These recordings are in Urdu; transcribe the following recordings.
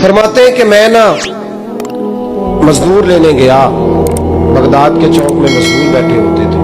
فرماتے ہیں کہ میں نا مزدور لینے گیا، بغداد کے چوک میں مزدور بیٹھے ہوتے تھے،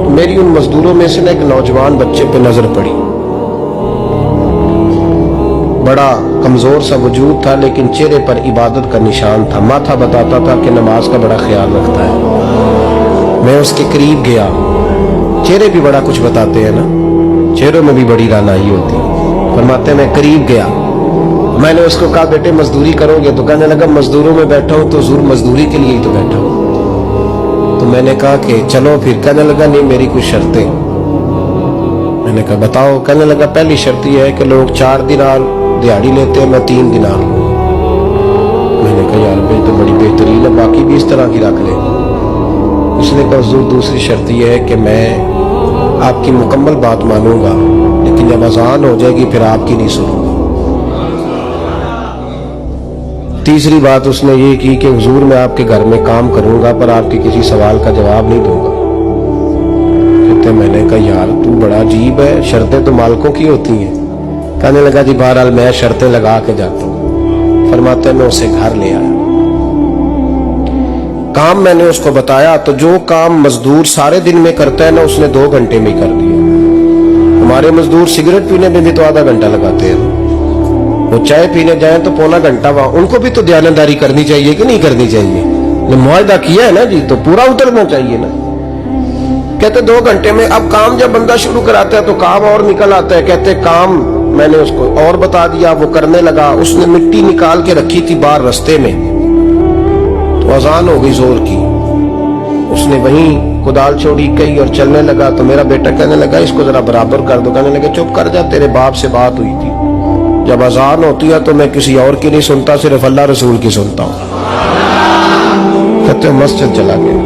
تو میری ان مزدوروں میں سے نا ایک نوجوان بچے پہ نظر پڑی۔ بڑا کمزور سا وجود تھا لیکن چہرے پر عبادت کا نشان تھا، ماتھا بتاتا تھا کہ نماز کا بڑا خیال رکھتا ہے۔ میں اس کے قریب گیا، چہرے بھی بڑا کچھ بتاتے ہیں نا، چہروں میں بھی بڑی رانائی ہوتی ہے۔ فرماتے ہیں میں قریب گیا، میں نے اس کو کہا بیٹے مزدوری کرو گے؟ تو کہنے لگا مزدوروں میں بیٹھا ہوں تو حضور مزدوری کے لیے ہی تو بیٹھا ہوں۔ تو میں نے کہا کہ چلو پھر۔ کہنے لگا نہیں میری کچھ شرطیں۔ میں نے کہا بتاؤ؟ کہنے لگا پہلی شرط یہ ہے کہ لوگ 4 دینار دیہاڑی لیتے ہیں، میں 3 دینار لوں۔ میں نے کہا یار بھائی تو بڑی بہترین ہے، باقی بھی اس طرح کی رکھ لیں۔ اس نے کہا حضور دوسری شرط یہ ہے کہ میں آپ کی مکمل بات مانوں گا لیکن جب اذان ہو جائے گی پھر آپ کی نہیں سنوں گا۔ تیسری بات اس نے یہ کی کہ حضور میں آپ کے گھر میں کام کروں گا پر آپ کے کسی سوال کا جواب نہیں دوں گا۔ کہتے میں نے کہا یار تو بڑا عجیب ہے، شرطیں تو مالکوں کی ہوتی ہیں۔ کہنے لگا جی بہرحال میں شرطیں لگا کے جاتا ہوں۔ فرماتے ہیں میں اسے گھر لے آیا، کام میں نے اس کو بتایا تو جو کام مزدور سارے دن میں کرتا ہے نا اس نے 2 گھنٹے میں کر دیا۔ ہمارے مزدور سگریٹ پینے میں بھی تو آدھا گھنٹہ لگاتے ہیں، وہ چائے پینے جائیں تو پونا گھنٹہ وہاں۔ ان کو بھی تو دیانتداری کرنی چاہیے کہ نہیں کرنی چاہیے؟ معاہدہ کیا ہے نا جی تو پورا اترنا چاہیے نا۔ کہتے 2 گھنٹے میں۔ اب کام جب بندہ شروع کراتا ہے تو کام اور نکل آتا ہے۔ کہتے کام میں نے اس کو اور بتا دیا، وہ کرنے لگا۔ اس نے مٹی نکال کے رکھی تھی باہر رستے میں، تو اذان ہو گئی زور کی، اس نے وہیں کدال چھوڑی کہی اور چلنے لگا۔ تو میرا بیٹا کہنے لگا اس کو ذرا برابر کر دو۔ کہنے لگا چپ کر جا، تیرے باپ سے بات ہوئی تھی، جب اذان ہوتی ہے تو میں کسی اور کی نہیں سنتا، صرف اللہ رسول کی سنتا ہوں۔ کہتے ہیں مسجد چلا گیا،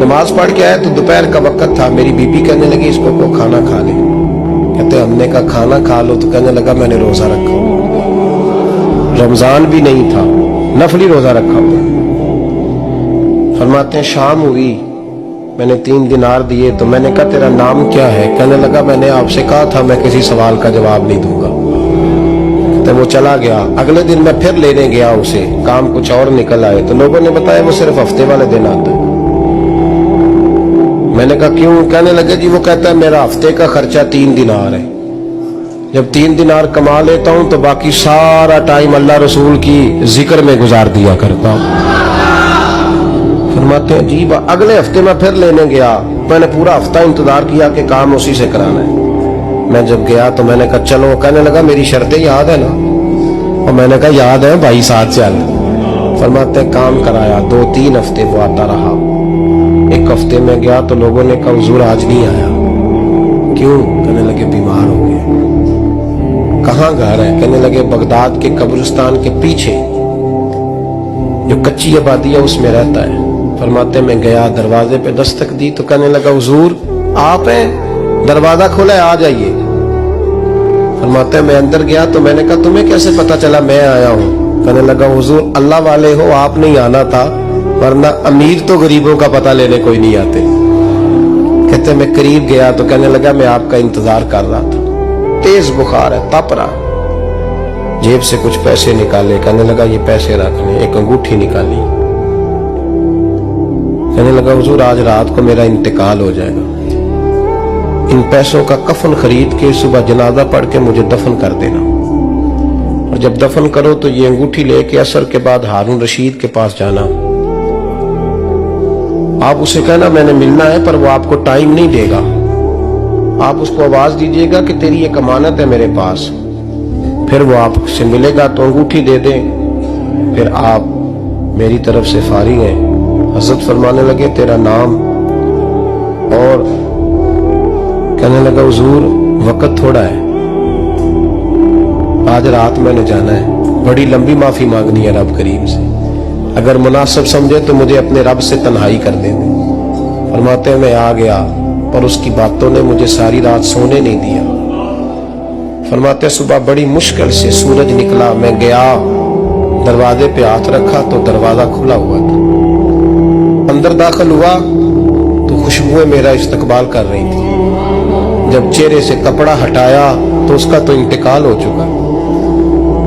نماز پڑھ کے آیا تو دوپہر کا وقت تھا۔ میری بیوی کہنے لگی اس کو کھانا کھا لے۔ کہتے ہم نے کہا کھانا کھا لو، تو کہنے لگا میں نے روزہ رکھا ہوا، رمضان بھی نہیں تھا، نفلی روزہ رکھا ہوا۔ فرماتے ہیں شام ہوئی، میں نے 3 دینار دیے تو میں نے کہا تیرا نام کیا ہے؟ کہنے لگا میں نے آپ سے کہا تھا میں کسی سوال کا جواب نہیں دوں گا۔ تو وہ چلا گیا۔ اگلے دن میں پھر لینے گیا اسے، کام کچھ اور نکل آئے تو لوگوں نے بتایا وہ صرف ہفتے والے دن آتا ہے۔ میں نے کہا کیوں؟ کہنے لگے جی وہ کہتا ہے میرا ہفتے کا خرچہ 3 دینار ہے، جب 3 دینار کما لیتا ہوں تو باقی سارا ٹائم اللہ رسول کی ذکر میں گزار دیا کرتا ہوں۔ فرماتے ہیں عجیب۔ اگلے ہفتے میں پھر لینے گیا، میں نے پورا ہفتہ انتظار کیا کہ کام اسی سے کرانا ہے۔ میں جب گیا تو میں نے کہا چلو، کہنے لگا میری شرطیں یاد ہے نا؟ اور میں نے کہا یاد ہے بھائی ساتھ چل۔ فرماتے ہیں کام کرایا، 2-3 ہفتے وہ آتا رہا۔ ایک ہفتے میں گیا تو لوگوں نے کہا حضور آج نہیں آیا، کیوں؟ کہنے لگے بیمار ہو گئے۔ کہاں گھر ہے؟ کہنے لگے بغداد کے قبرستان کے پیچھے جو کچی آبادی ہے اس میں رہتا ہے۔ فرماتے میں گیا، دروازے پہ دستک دی تو کہنے لگا حضور آپ ہیں؟ دروازہ کھولا ہے، آ جائیے۔ فرماتے میں اندر گیا تو میں نے کہا تمہیں کیسے پتا چلا میں آیا ہوں؟ کہنے لگا حضور اللہ والے ہو آپ نہیں آنا تھا، ورنہ امیر تو غریبوں کا پتہ لینے کوئی نہیں آتے۔ کہتے میں قریب گیا تو کہنے لگا میں آپ کا انتظار کر رہا تھا، تیز بخار ہے، تپ رہا۔ جیب سے کچھ پیسے نکالے، کہنے لگا یہ پیسے رکھ لیں۔ ایک انگوٹھی نکالی، کہنے لگا حضور آج رات کو میرا انتقال ہو جائے گا، ان پیسوں کا کفن خرید کے صبح جنازہ پڑھ کے مجھے دفن کر دینا، اور جب دفن کرو تو یہ انگوٹھی لے کے عصر کے بعد ہارون رشید کے پاس جانا، آپ اسے کہنا میں نے ملنا ہے پر وہ آپ کو ٹائم نہیں دے گا، آپ اس کو آواز دیجئے گا کہ تیری ایک امانت ہے میرے پاس، پھر وہ آپ سے ملے گا تو انگوٹھی دے دیں، پھر آپ میری طرف سے فارغ ہیں۔ حضرت فرمانے لگے تیرا نام؟ اور کہنے لگا حضور وقت تھوڑا ہے، آج رات میں نے جانا ہے، بڑی لمبی معافی مانگنی ہے رب کریم سے، اگر مناسب سمجھے تو مجھے اپنے رب سے تنہائی کر دے دیں۔ فرماتے ہیں میں آ گیا پر اس کی باتوں نے مجھے ساری رات سونے نہیں دیا۔ فرماتے ہیں صبح بڑی مشکل سے سورج نکلا، میں گیا دروازے پہ ہاتھ رکھا تو دروازہ کھلا ہوا تھا، اندر داخل ہوا تو خوشبوئیں میرا استقبال کر رہی تھی، جب چہرے سے کپڑا ہٹایا تو اس کا تو انتقال ہو چکا،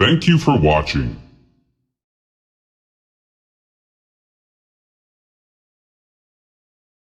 Thank you for watching.